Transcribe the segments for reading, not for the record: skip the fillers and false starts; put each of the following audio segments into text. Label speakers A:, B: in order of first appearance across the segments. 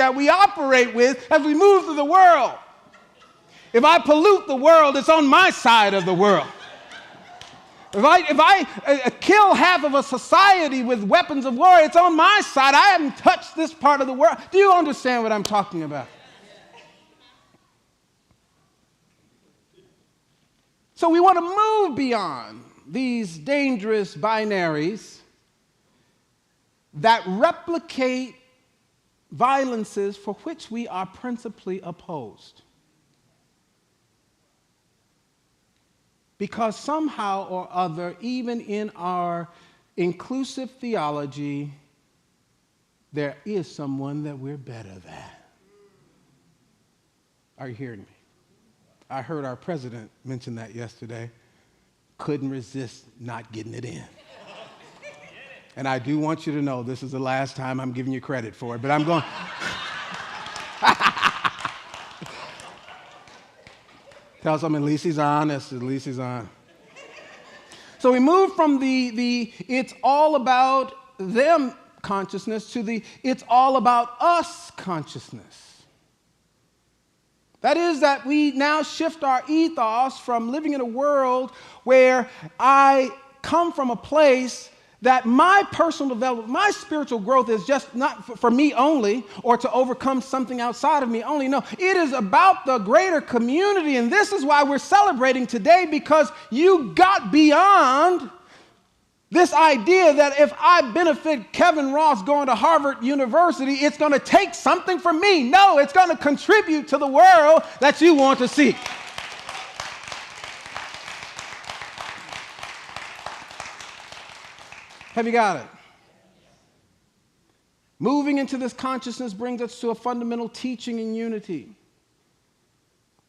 A: that we operate with as we move through the world. If I pollute the world, it's on my side of the world. If I kill half of a society with weapons of war, it's on my side. I haven't touched this part of the world. Do you understand what I'm talking about? So we want to move beyond these dangerous binaries that replicate violences for which we are principally opposed. Because somehow or other, even in our inclusive theology, there is someone that we're better than. Are you hearing me? I heard our president mention that yesterday. Couldn't resist not getting it in. And I do want you to know this is the last time I'm giving you credit for it, but I'm going. Tell someone, at least he's honest, at least he's on. So we move from the it's all about them consciousness to the it's all about us consciousness. That is that we now shift our ethos from living in a world where I come from a place that my personal development, my spiritual growth is just not for me only or to overcome something outside of me only. No, it is about the greater community. And this is why we're celebrating today, because you got beyond this idea that if I benefit Kevin Ross going to Harvard University, it's going to take something from me. No, it's going to contribute to the world that you want to see. Have you got it? Moving into this consciousness brings us to a fundamental teaching in unity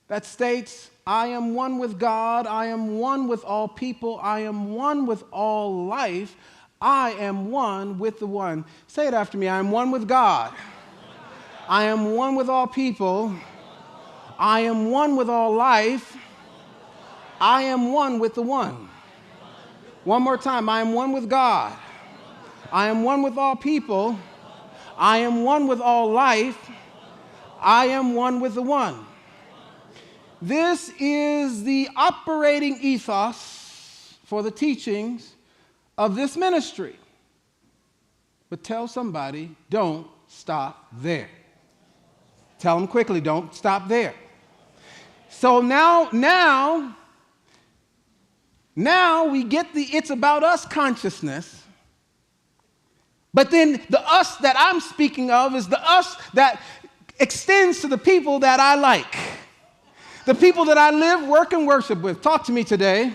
A: that states, I am one with God, I am one with all people, I am one with all life, I am one with the one. Say it after me, I am one with God, I am one with all people, I am one with all life, I am one with the one. One more time. I am one with God. I am one with all people. I am one with all life. I am one with the one. This is the operating ethos for the teachings of this ministry. But tell somebody, don't stop there. Tell them quickly, don't stop there. So now we get the it's about us consciousness, but then the us that I'm speaking of is the us that extends to the people that I like, the people that I live, work, and worship with. Talk to me today.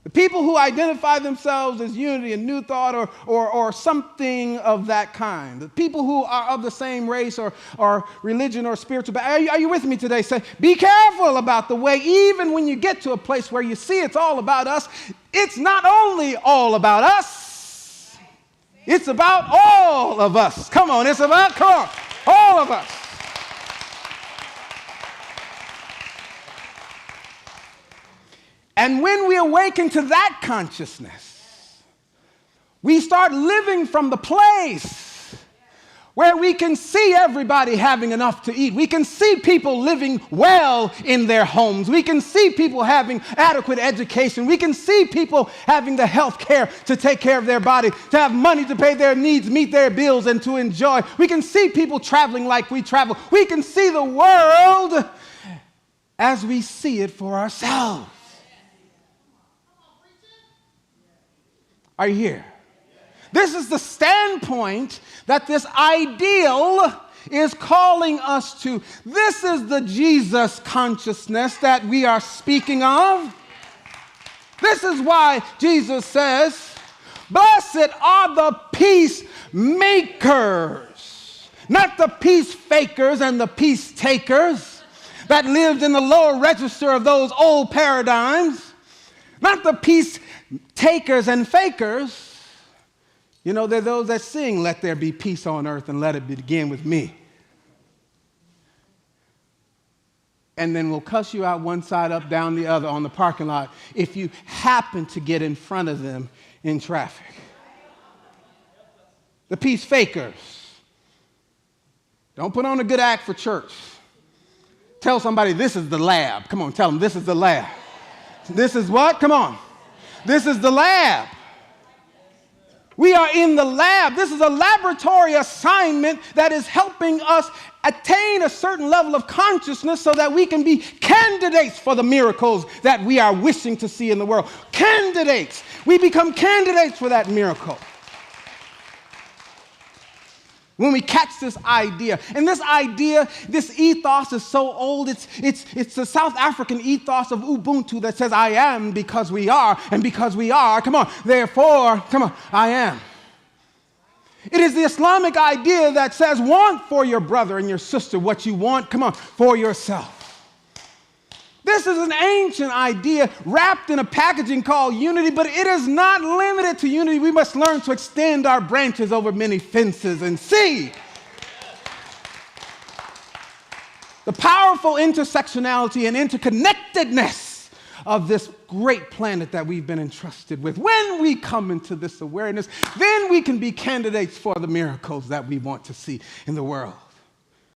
A: The people who identify themselves as unity and new thought or something of that kind. The people who are of the same race or religion or spiritual. Are you with me today? Say, be careful about the way, even when you get to a place where you see it's all about us, it's not only all about us, it's about all of us. Come on, it's about, all of us. And when we awaken to that consciousness, we start living from the place where we can see everybody having enough to eat. We can see people living well in their homes. We can see people having adequate education. We can see people having the health care to take care of their body, to have money to pay their needs, meet their bills, and to enjoy. We can see people traveling like we travel. We can see the world as we see it for ourselves. Are you here? This is the standpoint that this ideal is calling us to. This is the Jesus consciousness that we are speaking of. This is why Jesus says, blessed are the peacemakers, not the peace fakers and the peace takers that lived in the lower register of those old paradigms, not the peace takers and fakers. You know, they're those that sing, let there be peace on earth and let it begin with me. And then we'll cuss you out one side up, down the other on the parking lot if you happen to get in front of them in traffic. The peace fakers. Don't put on a good act for church. Tell somebody this is the lab. Come on, tell them this is the lab. This is what? Come on. This is the lab. We are in the lab. This is a laboratory assignment that is helping us attain a certain level of consciousness so that we can be candidates for the miracles that we are wishing to see in the world. Candidates. We become candidates for that miracle. When we catch this idea, and this idea, this ethos is so old, it's the South African ethos of Ubuntu that says, I am because we are, and because we are, come on, therefore, come on, I am. It is the Islamic idea that says, want for your brother and your sister what you want, come on, for yourself. This is an ancient idea wrapped in a packaging called unity, but it is not limited to unity. We must learn to extend our branches over many fences and see the powerful intersectionality and interconnectedness of this great planet that we've been entrusted with. When we come into this awareness, then we can be candidates for the miracles that we want to see in the world.